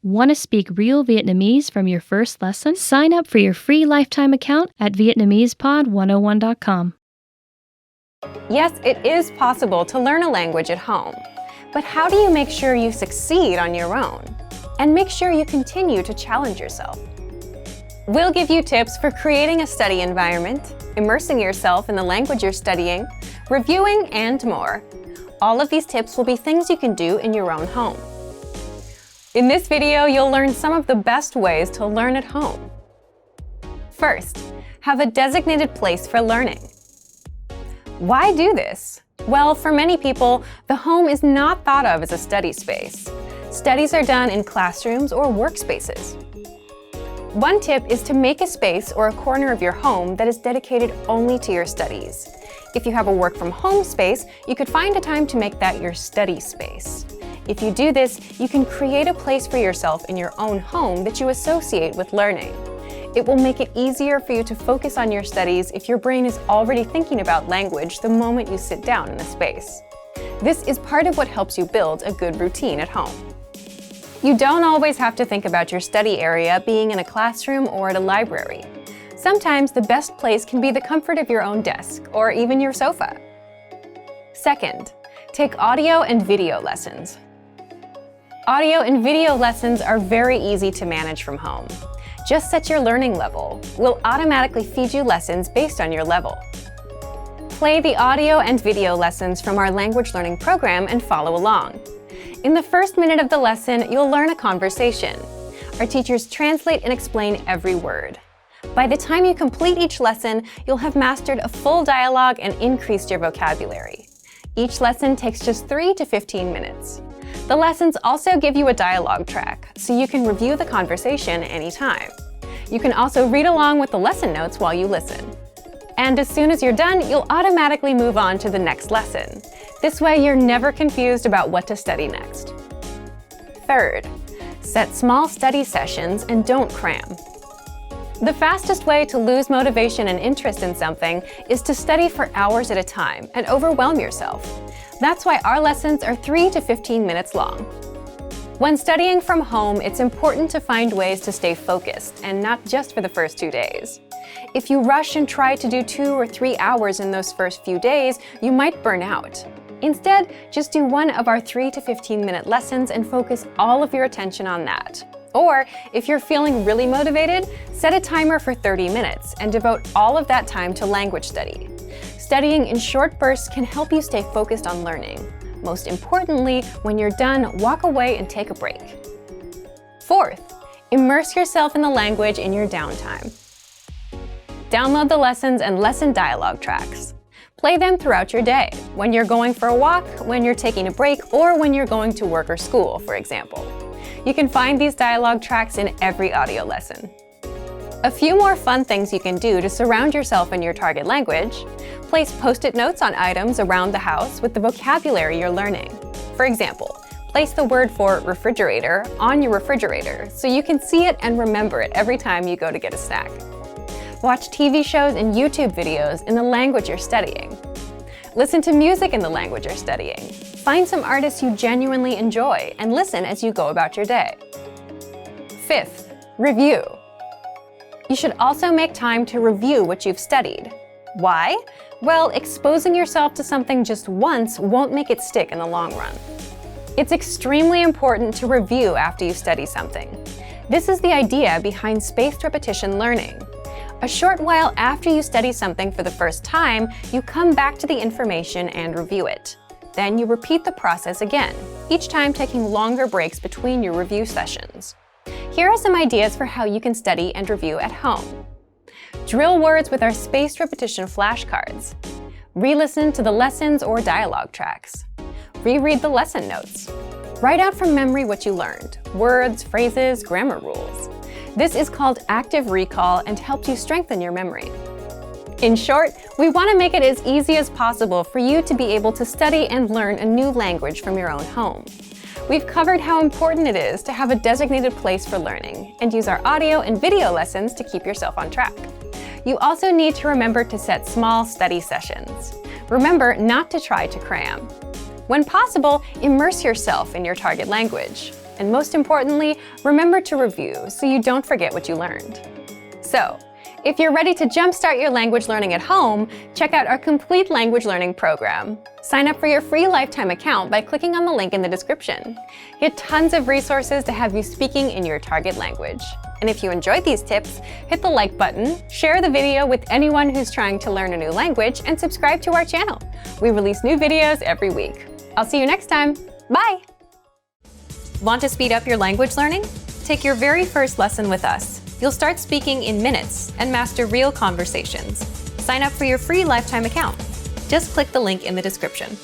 Want to speak real Vietnamese from your first lesson? Sign up for your free lifetime account at VietnamesePod101.com. Yes, it is possible to learn a language at home. But how do you make sure you succeed on your own? And make sure you continue to challenge yourself? We'll give you tips for creating a study environment, immersing yourself in the language you're studying, reviewing, and more. All of these tips will be things you can do in your own home. In this video, you'll learn some of the best ways to learn at home. First, have a designated place for learning. Why do this? Well, for many people, the home is not thought of as a study space. Studies are done in classrooms or workspaces. One tip is to make a space or a corner of your home that is dedicated only to your studies. If you have a work-from-home space, you could find a time to make that your study space. If you do this, you can create a place for yourself in your own home that you associate with learning. It will make it easier for you to focus on your studies if your brain is already thinking about language the moment you sit down in the space. This is part of what helps you build a good routine at home. You don't always have to think about your study area being in a classroom or at a library. Sometimes the best place can be the comfort of your own desk or even your sofa. Second, take audio and video lessons. Audio and video lessons are very easy to manage from home. Just set your learning level. We'll automatically feed you lessons based on your level. Play the audio and video lessons from our language learning program and follow along. In the first minute of the lesson, you'll learn a conversation. Our teachers translate and explain every word. By the time you complete each lesson, you'll have mastered a full dialogue and increased your vocabulary. Each lesson takes just 3 to 15 minutes. The lessons also give you a dialogue track, so you can review the conversation anytime. You can also read along with the lesson notes while you listen. And as soon as you're done, you'll automatically move on to the next lesson. This way, you're never confused about what to study next. Third, set small study sessions and don't cram. The fastest way to lose motivation and interest in something is to study for hours at a time and overwhelm yourself. That's why our lessons are 3 to 15 minutes long. When studying from home, it's important to find ways to stay focused, and not just for the first 2 days. If you rush and try to do 2 or 3 hours in those first few days, you might burn out. Instead, just do one of our 3 to 15-minute lessons and focus all of your attention on that. Or, if you're feeling really motivated, set a timer for 30 minutes and devote all of that time to language study. Studying in short bursts can help you stay focused on learning. Most importantly, when you're done, walk away and take a break. Fourth, immerse yourself in the language in your downtime. Download the lessons and lesson dialogue tracks. Play them throughout your day, when you're going for a walk, when you're taking a break, or when you're going to work or school, for example. You can find these dialogue tracks in every audio lesson. A few more fun things you can do to surround yourself in your target language: place Post-it notes on items around the house with the vocabulary you're learning. For example, place the word for refrigerator on your refrigerator so you can see it and remember it every time you go to get a snack. Watch TV shows and YouTube videos in the language you're studying. Listen to music in the language you're studying. Find some artists you genuinely enjoy and listen as you go about your day. Fifth, review. You should also make time to review what you've studied. Why? Well, exposing yourself to something just once won't make it stick in the long run. It's extremely important to review after you study something. This is the idea behind spaced repetition learning. A short while after you study something for the first time, you come back to the information and review it. Then you repeat the process again, each time taking longer breaks between your review sessions. Here are some ideas for how you can study and review at home. Drill words with our spaced repetition flashcards. Re-listen to the lessons or dialogue tracks. Reread the lesson notes. Write out from memory what you learned, words, phrases, grammar rules. This is called active recall and helps you strengthen your memory. In short, we want to make it as easy as possible for you to be able to study and learn a new language from your own home. We've covered how important it is to have a designated place for learning and use our audio and video lessons to keep yourself on track. You also need to remember to set small study sessions. Remember not to try to cram. When possible, immerse yourself in your target language. And most importantly, remember to review so you don't forget what you learned. So, if you're ready to jumpstart your language learning at home, check out our complete language learning program. Sign up for your free lifetime account by clicking on the link in the description. Get tons of resources to have you speaking in your target language. And if you enjoyed these tips, hit the like button, share the video with anyone who's trying to learn a new language, and subscribe to our channel. We release new videos every week. I'll see you next time. Bye! Want to speed up your language learning? Take your very first lesson with us. You'll start speaking in minutes and master real conversations. Sign up for your free lifetime account. Just click the link in the description.